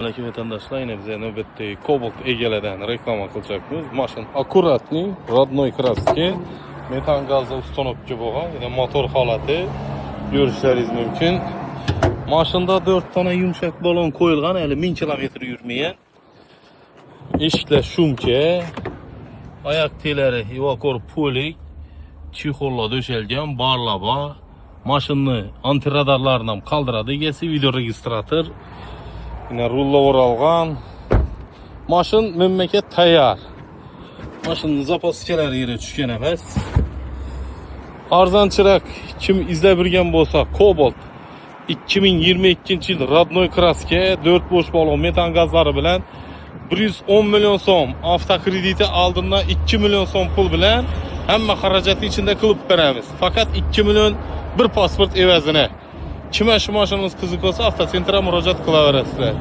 Aleyküm vatandaşlar, yine bize növbette Cobalt egeleden reklama kılacakmız. Maşın akkuratli, rodnoy kraski, metan gazda ustanokçu boğa, yine motor halatı görüşleriz mümkün. Maşında 4 tane yumuşak balon koyulgan, 1000 kilometre yürümeyen. İşte şumke, ayak teleri, evakor polik, çikolla döşelgen, barlaba, maşını antiradarlarından kaldıradı, gesi video registratör. Yine rulla oralgan. Maşın memleket tayar. Maşının zapaskeleri yere düşken emas. Arzan çırak kim izlebilgen bolsa Cobalt 2022 yıl Radnoy kraske 4 boş balon metan gazları bilen 110 milyon so'm avtokrediti aldığında 2 milyon so'm pul bilen hamma xarajatı içinde kılıp beramiz. Fakat 2 milyon bir pasport evazine. Kime şu maşınımız kızık olsa avtosentra müracaat kılaverasizlar.